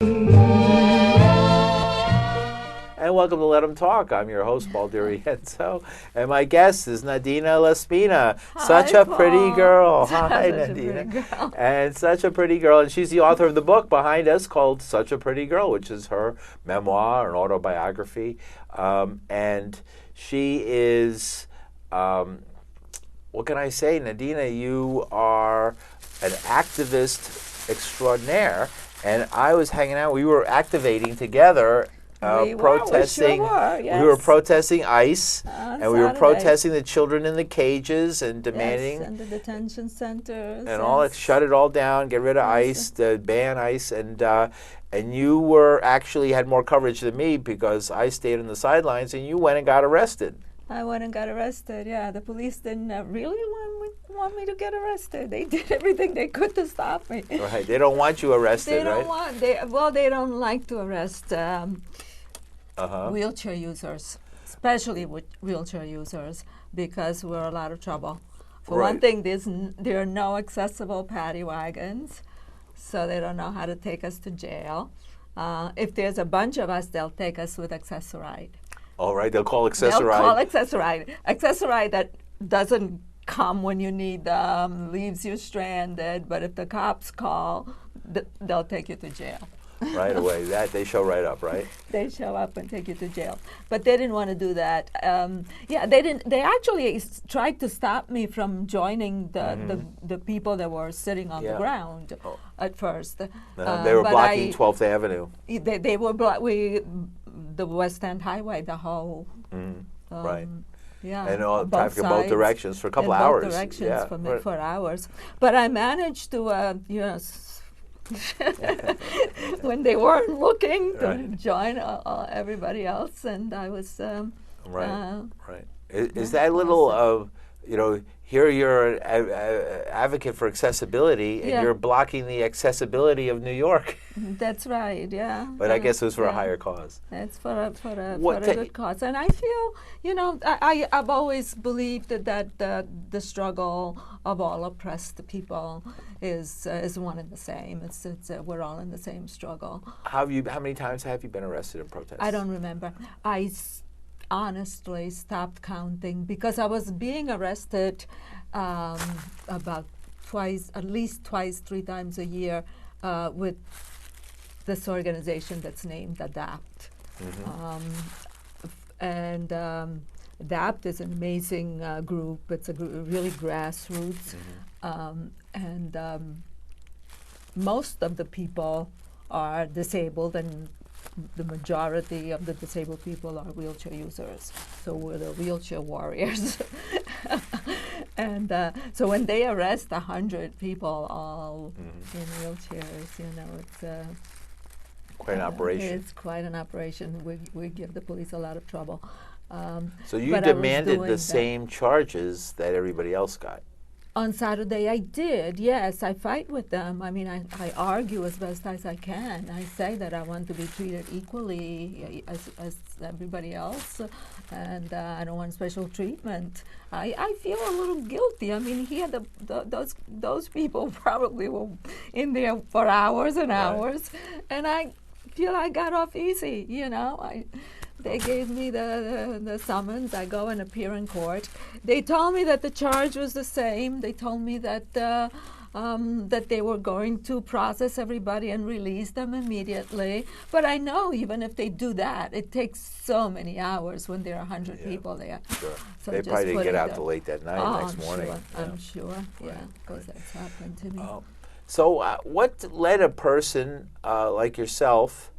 And welcome to Let 'Em Talk. I'm your host, Paul DiRienzo, and my guest is Nadina LaSpina. Such a pretty girl. Hi, Nadina. And such a pretty girl. And she's the author of the book behind us called Such a Pretty Girl, which is her memoir, an autobiography. And she is, what can I say, Nadina, you are an activist extraordinaire. And I was hanging out. We were activating together. Protesting. Yes. We were protesting ICE, and we were Saturday. protesting the children in the cages and demanding, yes, and the detention centers, and all that. Shut it all down, get rid of ICE, ban ICE, and you were actually had more coverage than me because I stayed on the sidelines, and you went and got arrested. I went and got arrested. Yeah, the police didn't really want me to get arrested. They did everything they could to stop me. Right, they don't want you arrested, They don't right? want. They don't like to arrest wheelchair users, especially with wheelchair users, because we're a lot of trouble. For one thing, there are no accessible paddy wagons, so they don't know how to take us to jail. If there's a bunch of us, they'll take us with Accessoride. All right, they'll call Accessoride. They'll call Accessoride. Accessoride that doesn't come when you need them, leaves you stranded, but if the cops call, they'll take you to jail. Right away. They show right up, right? They show up and take you to jail. But they didn't want to do that. They didn't. They actually tried to stop me from joining the people that were sitting on the ground at first. They were blocking 12th Avenue. They were the West End Highway, the whole. Right. Yeah, and all traffic in both directions for a couple hours. Both directions for hours. But I managed to, when they weren't looking, to join everybody else, and I was. Right. Is that little, here you're an advocate for accessibility, and you're blocking the accessibility of New York. That's right, yeah. But I guess it was for a higher cause. It's for a good cause. And I feel, I've always believed that the struggle of all oppressed people is one and the same. We're all in the same struggle. How many times have you been arrested in protest? I don't remember. I honestly stopped counting because I was being arrested about at least twice, 3 times a year with this organization that's named ADAPT. And ADAPT is an amazing group. It's really grassroots. And most of the people are disabled, and the majority of the disabled people are wheelchair users. So we're the wheelchair warriors. And so when they arrest 100 people all in wheelchairs, it's quite an operation. It's quite an operation. We give the police a lot of trouble. So you demanded the same charges that everybody else got. On Saturday, I did, yes. I fight with them. I mean, I argue as best as I can. I say that I want to be treated equally as everybody else, and I don't want special treatment. I feel a little guilty. I mean, here, those people probably were in there for hours and hours, and I feel I got off easy, They gave me the summons. I go and appear in court. They told me that the charge was the same. They told me that that they were going to process everybody and release them immediately. But I know even if they do that, it takes so many hours when there are 100 people there. Sure. So they probably didn't get out till late that night, next morning. I'm sure, because that's happened to me. So what led a person like yourself,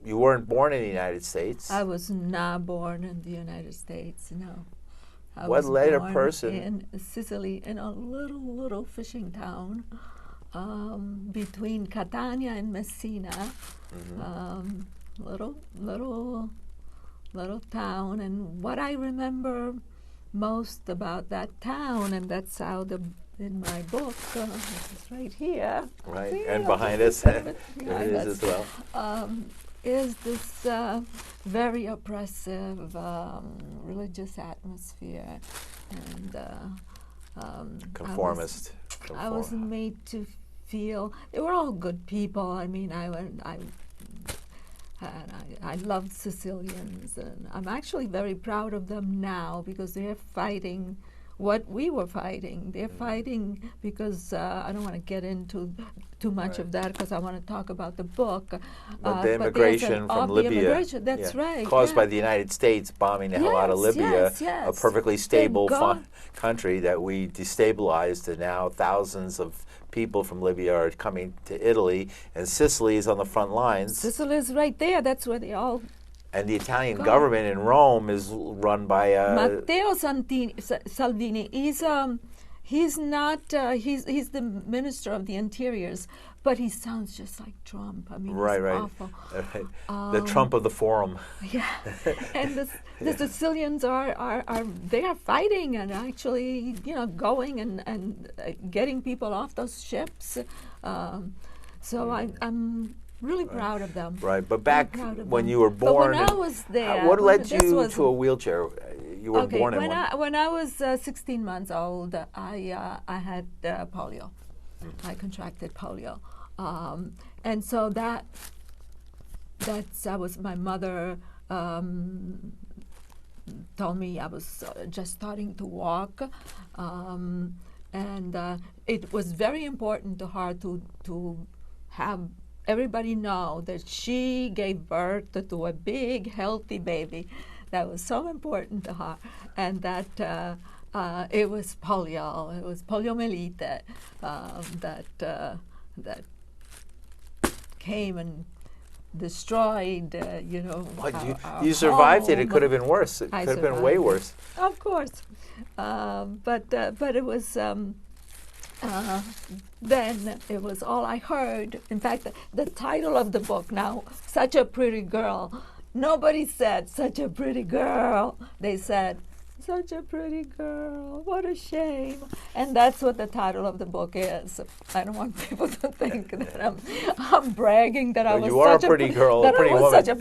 you weren't born in the United States. I was not born in the United States, no. What led a person in Sicily, in a little fishing town between Catania and Messina. Little town, and what I remember most about that town, and that's how in my book, it's right here. Right, see, and behind us, there it is as well. Is this very oppressive religious atmosphere, and conformist. I was made to feel they were all good people. I mean, I loved Sicilians, and I'm actually very proud of them now because they're fighting what we were fighting. They're fighting because I don't want to get into too much of that because I want to talk about the book. But the immigration from Libya, that's right, caused by the United States bombing the hell out of Libya, a perfectly stable country that we destabilized, and now thousands of people from Libya are coming to Italy, and Sicily is on the front lines. Sicily is right there. That's where they all. And the Italian government in Rome is run by Matteo Salvini. He's not. He's the minister of the interiors, but he sounds just like Trump. I mean, right. Awful. The Trump of the forum. Yeah, and the Sicilians are they are fighting and actually going and getting people off those ships. So I'm really proud of them. Right, but back when you were born, but when I was there, what led you to a wheelchair? You were born in one. When I was 16 months old, I had polio. I contracted polio, and so that was my mother told me I was just starting to walk, and it was very important to her to have everybody know that she gave birth to a big, healthy baby. That was so important to her, and that it was polio. It was poliomyelite that came and destroyed. You survived it. It could have been worse. It could have been way worse. Of course, but it was. Then it was all I heard. In fact, the title of the book now, Such a Pretty Girl. Nobody said, such a pretty girl. They said, such a pretty girl. What a shame. And that's what the title of the book is. I don't want people to think that I'm bragging that I was such a pretty girl. That I was such a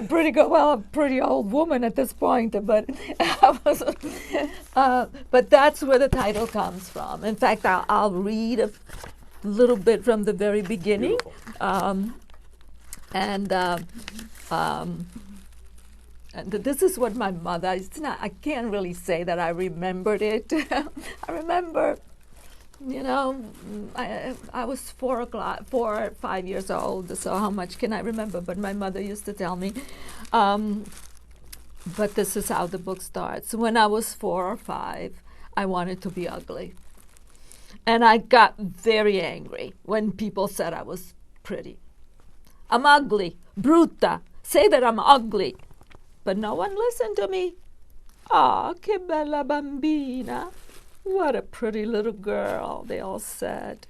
pretty girl. Well, a pretty old woman at this point, but I was. But that's where the title comes from. In fact, I'll read a little bit from the very beginning. And this is what my mother. I can't really say that I remembered it. I remember, I was 4 or 5 years old. So how much can I remember? But my mother used to tell me. But this is how the book starts. When I was 4 or 5, I wanted to be ugly, and I got very angry when people said I was pretty. I'm ugly, brutta. Say that I'm ugly. But no one listened to me. Ah, che bella bambina. What a pretty little girl, they all said.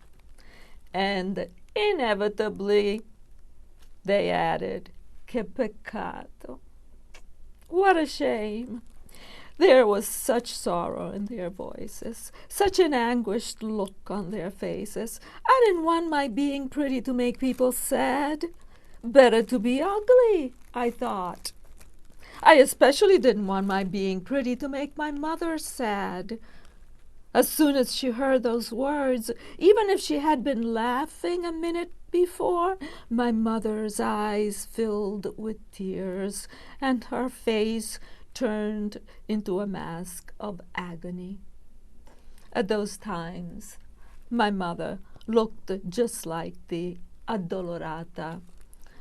And inevitably, they added, che peccato. What a shame. There was such sorrow in their voices, such an anguished look on their faces. I didn't want my being pretty to make people sad. Better to be ugly, I thought. I especially didn't want my being pretty to make my mother sad. As soon as she heard those words, even if she had been laughing a minute before, my mother's eyes filled with tears, and her face turned into a mask of agony. At those times, my mother looked just like the Addolorata.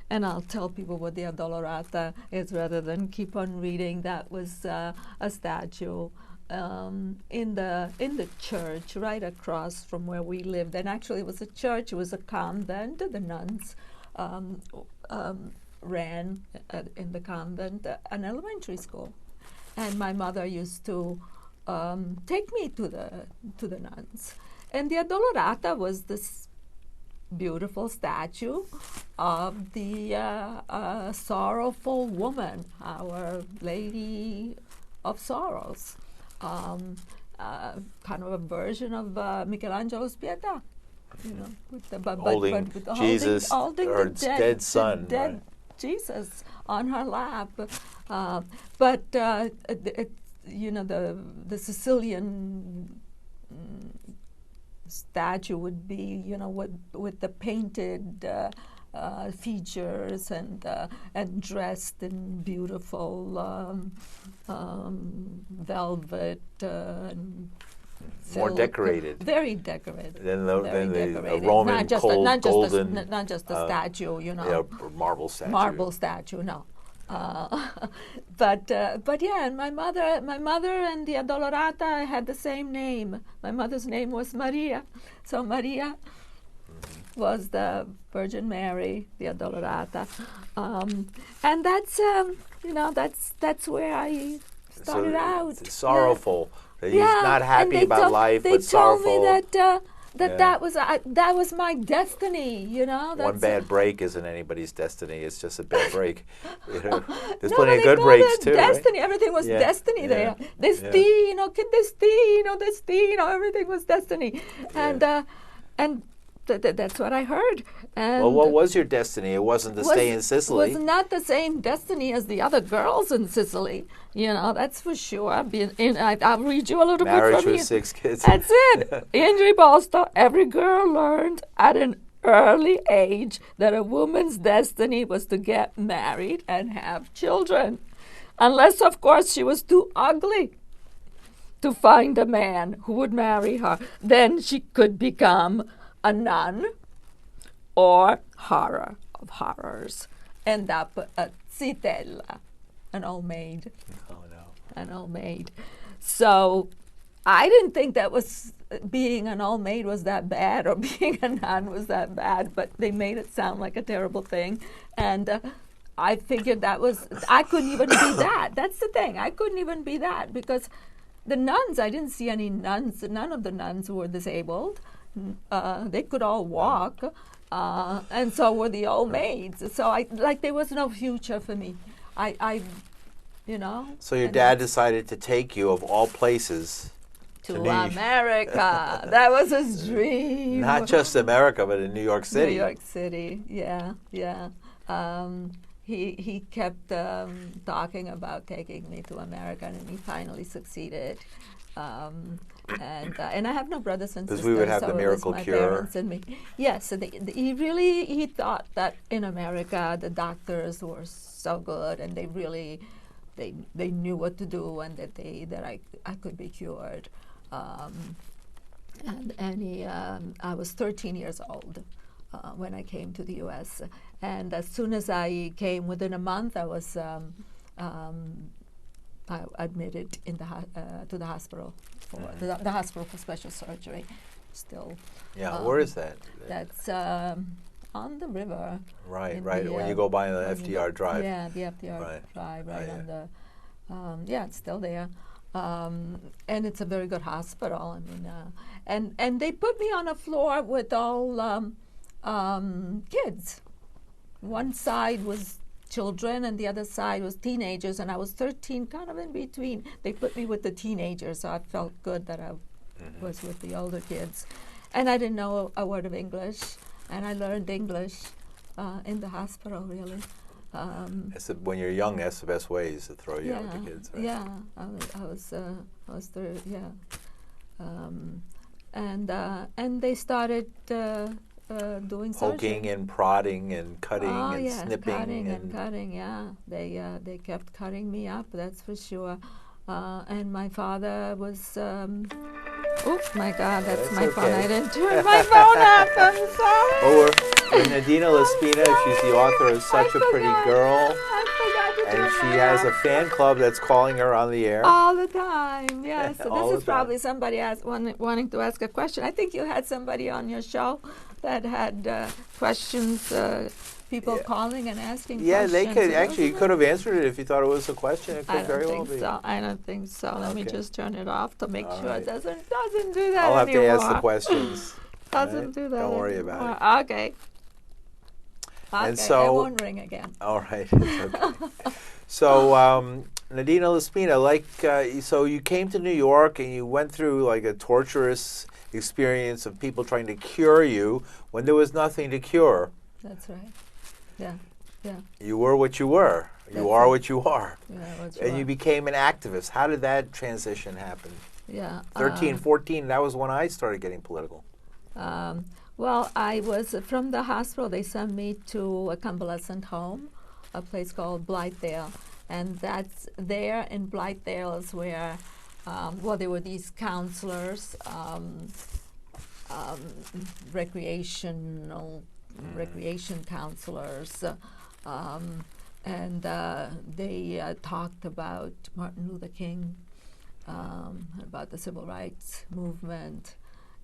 And I'll tell people what the Addolorata is rather than keep on reading. That was a statue in the church right across from where we lived. And actually, it was a church. It was a convent. The nuns ran in the convent an elementary school, and my mother used to take me to the nuns. And the Addolorata was this beautiful statue of the sorrowful woman, Our Lady of Sorrows, kind of a version of Michelangelo's Pietà, with the holding Jesus, holding her the dead son, dead right. Jesus on her lap. But the Sicilian statue would be, with the painted features and dressed in beautiful velvet. More decorated. Very decorated. Than the Roman golden. Not just a statue, Marble statue. Marble statue, no. But yeah, and my mother and the Addolorata had the same name. My mother's name was Maria, so Maria was the Virgin Mary, the Addolorata, and that's where I started out. It's sorrowful. Yeah. He's not happy about life, but sorrowful. They told me that was my destiny. One bad break isn't anybody's destiny. It's just a bad break. There's No, plenty of good breaks too. Destiny. Right? Everything was destiny there. Destino, everything was destiny, and that's what I heard. And well, what was your destiny? It wasn't to stay in Sicily. It was not the same destiny as the other girls in Sicily. That's for sure. I'll read you a little bit from Marriage here. with 6 kids. That's it. In Riposto, every girl learned at an early age that a woman's destiny was to get married and have children. Unless, of course, she was too ugly to find a man who would marry her. Then she could become a nun or, horror of horrors, end up a zitella, an old maid. Oh, no. An old maid. So I didn't think that was being an old maid was that bad or being a nun was that bad, but they made it sound like a terrible thing. And I figured I couldn't even be that. That's the thing. I couldn't even be that because the nuns, I didn't see any nuns. None of the nuns were disabled. They could all walk, and so were the old maids. So there was no future for me. So your dad decided to take you, of all places, to America. That was his dream. Not just America, but in New York City. New York City, yeah. He kept talking about taking me to America, and he finally succeeded. And I have no brothers and sisters. Because we would have so the miracle my cure. Parents and me. Yes, so he thought that in America the doctors were so good, and they knew what to do, and that I could be cured. I was 13 years old when I came to the U.S. And as soon as I came, within a month, I was admitted to the hospital for the hospital for special surgery. Still. Yeah, where is that? That's on the river. Right. When you go by the FDR Drive. Yeah, the FDR Drive, right on the. It's still there. And it's a very good hospital. I mean, and they put me on a floor with all kids. One side was children, and the other side was teenagers, and I was 13, kind of in between. They put me with the teenagers, so I felt good that I was with the older kids. And I didn't know a word of English, and I learned English in the hospital, really. When you're young, that's the best way, is to throw you out with the kids, right? Yeah, I was there, yeah. And they started doing poking surgery. and prodding and cutting and snipping. Cutting, yeah. They kept cutting me up, that's for sure. And my father was, oh my God, that's my phone. I didn't turn my phone up, I'm sorry. Oh, we're Nadina LaSpina. She's the author of Such a Pretty Girl. And she has a fan club that's calling her on the air. All the time, yes. So All this is the time. probably somebody wanting to ask a question. I think you had somebody on your show that had questions, people calling and asking questions. Yeah, they could. Actually, you could have answered it if you thought it was a question. It could very well be. I don't think so. Let me just turn it off to make All sure right. it doesn't do that I'll have anymore. to ask the questions. Doesn't do that. Don't worry anymore. about it. Okay. And so, it won't ring again. All right. It's okay. So, Nadina LaSpina, so you came to New York and you went through like a torturous experience of people trying to cure you when there was nothing to cure. That's right. Yeah. You were what you were. You are what you are. Yeah, that's And right. you became an activist. How did that transition happen? Yeah. 13, 14, that was when I started getting political. Well, I was from the hospital. They sent me to a convalescent home, a place called Blythedale, and that's there in Blythedale is where, well, there were these counselors, recreation counselors, and they talked about Martin Luther King, about the civil rights movement.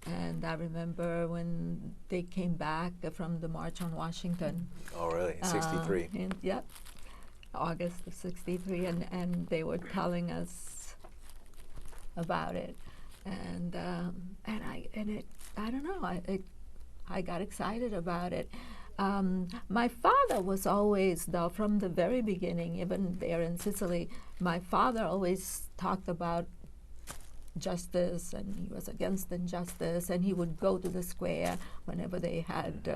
And I remember when they came back from the March on Washington. Oh, really? 63. Yep, August of 63, and they were telling us about it, and I don't know, I got excited about it. My father was always, though, from the very beginning, even there in Sicily, my father always talked about justice, and he was against injustice, and he would go to the square whenever they had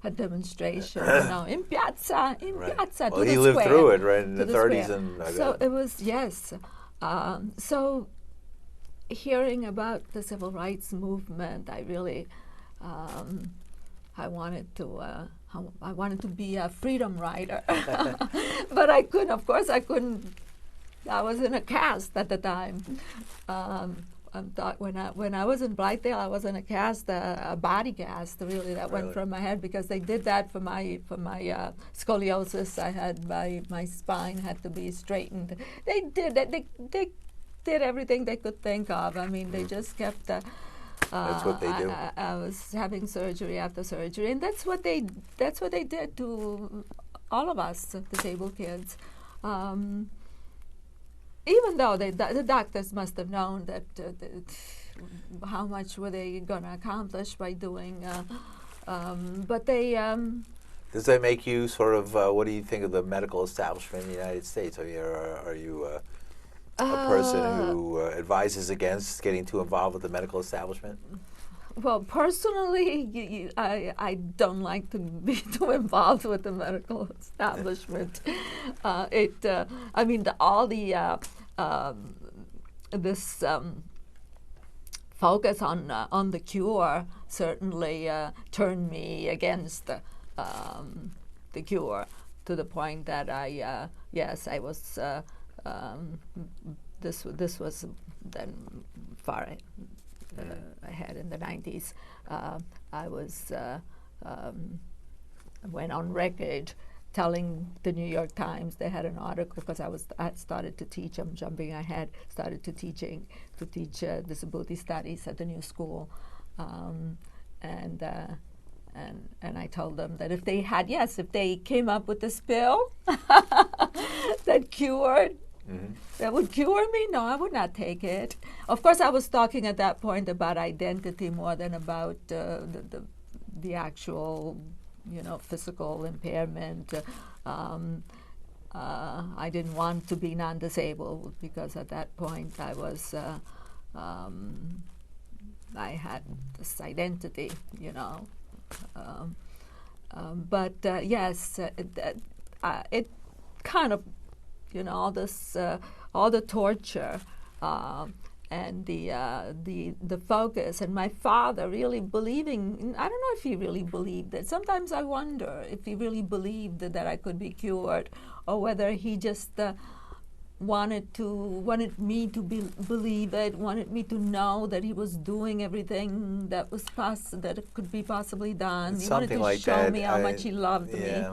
a demonstration, in piazza, piazza, well, to the square. he lived through it, right, in the 30s. Square. And so it was, yes. So hearing about the civil rights movement, I really, I wanted to be a freedom rider. But I couldn't, of course, I was in a cast at the time. When I was in Blythedale, I was in a cast, a body cast, really, that went from my head, because they did that for my scoliosis. I had my spine had to be straightened. They did everything they could think of. I mean, they just kept. That's what they do. I was having surgery after surgery, and that's what they did to all of us disabled kids. Even though the doctors must have known that how much were they going to accomplish by doing, but they. Does that make you sort of? What do you think of the medical establishment in the United States? Are you a person who advises against getting too involved with the medical establishment? Well, personally, I don't like to be too involved with the medical establishment. I mean, this focus on the cure certainly turned me against the cure, to the point that I was. This was then far ahead in the 90s. I went on record telling the New York Times. They had an article, because I had started to teach. I'm jumping ahead. Started to teach disability studies at the new school, and I told them that if they came up with this pill that would cure me, no, I would not take it. Of course, I was talking at that point about identity more than about the actual, physical impairment. I didn't want to be non-disabled, because at that point I was, I had this identity, but yes, it kind of, all the torture and the focus, and my father really believing. I don't know if he really believed it. Sometimes I wonder if he really believed that I could be cured, or whether he just wanted me to believe it, wanted me to know that he was doing everything that was that could be possibly done. It's he wanted to like show that. me how much he loved me.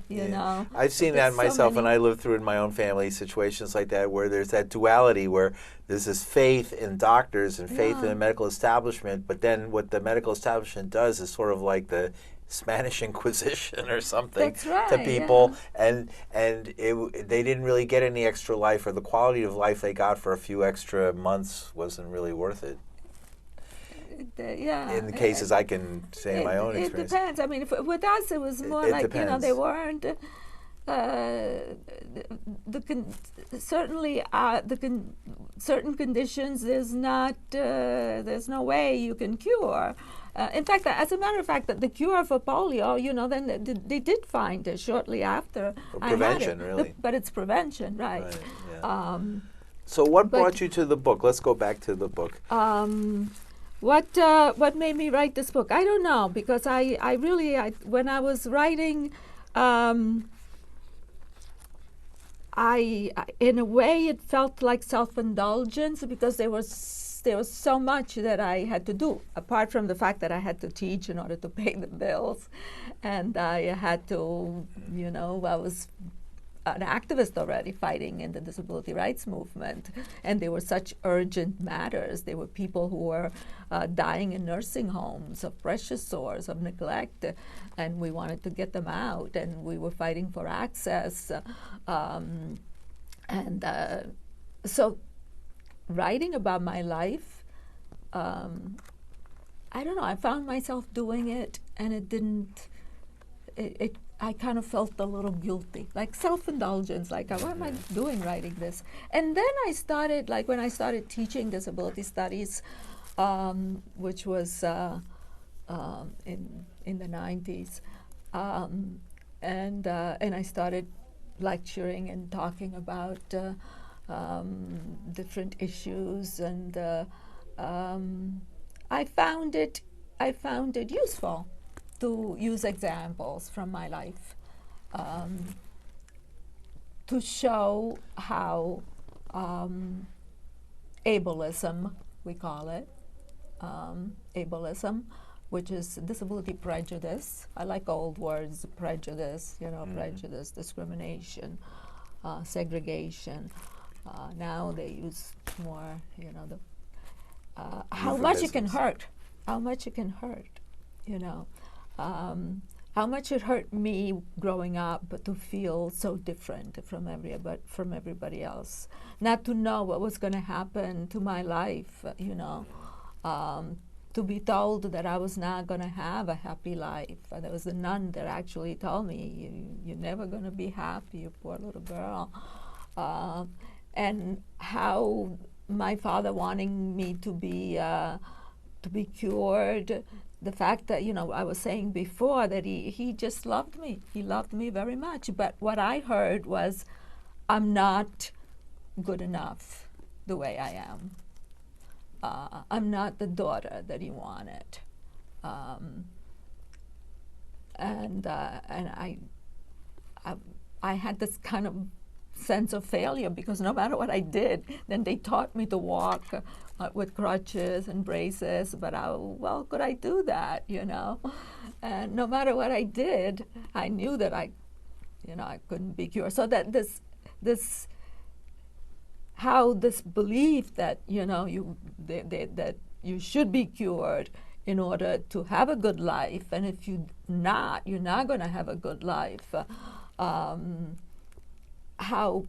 You know, I've seen that myself, and I lived through in my own family situations like that, where there's that duality, where there's this faith in doctors and faith in the medical establishment, but then what the medical establishment does is sort of like the Spanish Inquisition or something to people, and they didn't really get any extra life, or the quality of life they got for a few extra months wasn't really worth it. In the cases I can say in my own experience. It depends. I mean, with us, it was more like, depends. They weren't. Certain conditions, there's no way you can cure. In fact, as a matter of fact, the cure for polio, then they did find it shortly after. Prevention, really. But it's prevention, right? So what brought you to the book? Let's go back to the book. What made me write this book? I don't know, because I really when I was writing, I in a way it felt like self-indulgence, because there was so much that I had to do, apart from the fact that I had to teach in order to pay the bills, and I had to, I was an activist already fighting in the disability rights movement, and there were such urgent matters. There were people who were dying in nursing homes of pressure sores, of neglect, and we wanted to get them out, and we were fighting for access. So writing about my life, I don't know, I found myself doing it, and I kind of felt a little guilty, like self-indulgence, like, what am I doing writing this? And then I started, like when I started teaching disability studies, which was in the 90s, and I started lecturing and talking about different issues, and I found it useful to use examples from my life to show how ableism, we call it, ableism, which is disability prejudice. I like old words, prejudice, prejudice, discrimination, segregation. Now they use more, how much it can hurt, how much it hurt me growing up to feel so different from everybody else, not to know what was going to happen to my life, to be told that I was not going to have a happy life. There was a nun that actually told me, you're never going to be happy, you poor little girl. And how my father wanting me to be cured, the fact that, I was saying before that he just loved me. He loved me very much. But what I heard was, I'm not good enough the way I am. I'm not the daughter that he wanted. And I had this kind of sense of failure, because no matter what I did, then they taught me to walk with crutches and braces, but how well could I do that, And no matter what I did, I knew that I couldn't be cured. So that this belief that, that you should be cured in order to have a good life, and if you're not going to have a good life. How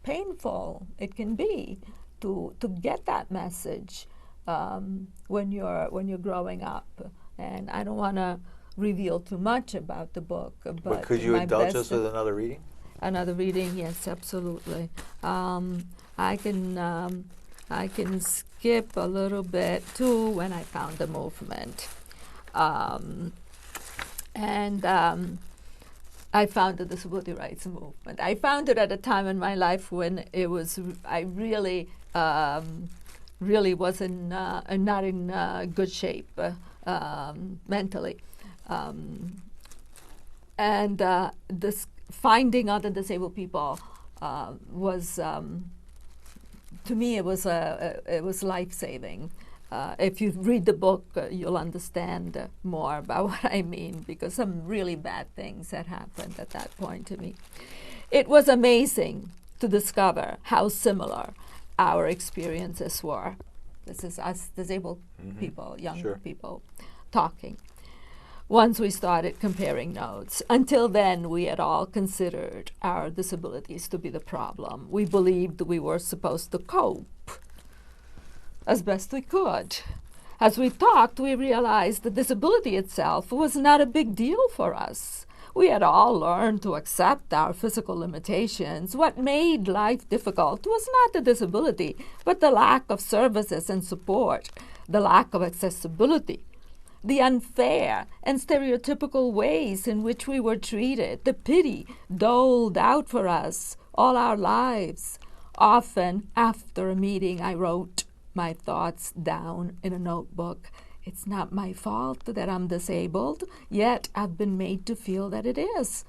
painful it can be to get that message when you're growing up. And I don't want to reveal too much about the book, but could you indulge us with another reading? Another reading, yes, absolutely. I can skip a little bit to when I found the movement, I found the disability rights movement. I found it at a time in my life when I really wasn't not in good shape mentally, and this finding other disabled people was, to me, it was life-saving. If you read the book, you'll understand more about what I mean, because some really bad things had happened at that point to me. It was amazing to discover how similar our experiences were. This is us disabled people, young people, talking. Once we started comparing notes, until then we had all considered our disabilities to be the problem. We believed we were supposed to cope as best we could. As we talked, we realized the disability itself was not a big deal for us. We had all learned to accept our physical limitations. What made life difficult was not the disability, but the lack of services and support, the lack of accessibility, the unfair and stereotypical ways in which we were treated, the pity doled out for us all our lives. Often after a meeting, I wrote, my thoughts down in a notebook. It's not my fault that I'm disabled, yet I've been made to feel that it is.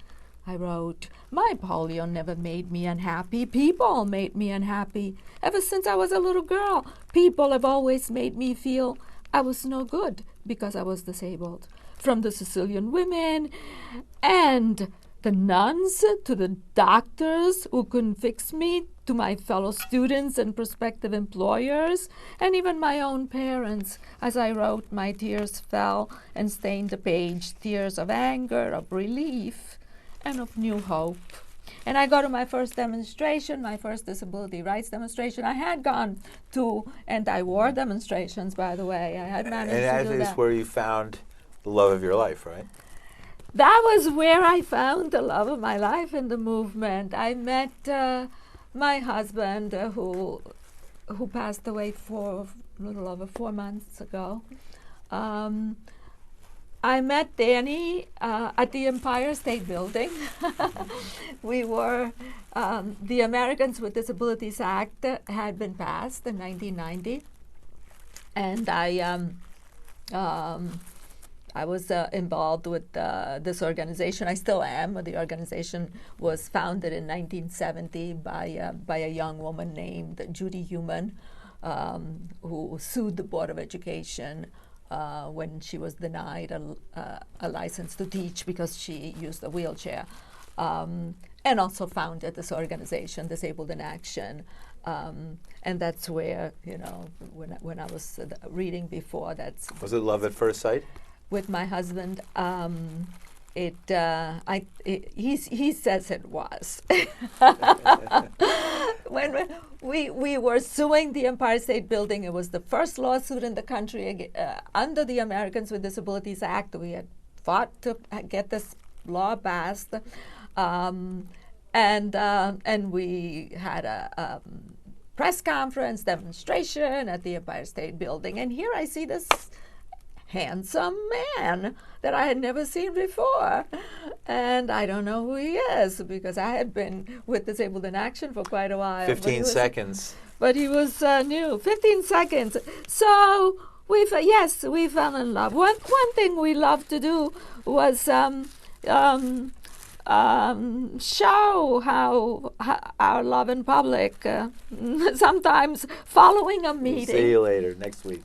I wrote, my polio never made me unhappy. People made me unhappy. Ever since I was a little girl, people have always made me feel I was no good because I was disabled. From the Sicilian women and the nuns to the doctors who couldn't fix me, to my fellow students and prospective employers, and even my own parents. As I wrote, my tears fell and stained the page, tears of anger, of relief, and of new hope. And I go to my first demonstration, my first disability rights demonstration. I had gone to anti-war demonstrations, by the way. I had managed to do that. And that is where you found the love of your life, right? That was where I found the love of my life in the movement. I met my husband, who passed away a little over 4 months ago. I met Danny at the Empire State Building. We were, the Americans with Disabilities Act had been passed in 1990, and I was involved with this organization. I still am. The organization was founded in 1970 by a young woman named Judy Human, who sued the Board of Education when she was denied a license to teach because she used a wheelchair, and also founded this organization, Disabled in Action. And that's where, when I was reading before, Was it love at first sight? With my husband, he says it was. When we were suing the Empire State Building, it was the first lawsuit in the country under the Americans with Disabilities Act. We had fought to get this law passed, and we had a press conference demonstration at the Empire State Building, and here I see this handsome man that I had never seen before. And I don't know who he is because I had been with Disabled in Action for quite a while. 15 seconds. But he was new. 15 seconds. So we fell in love. One thing we loved to do was show how our love in public. Sometimes following a meeting. See you later next week.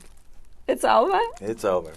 It's over? It's over.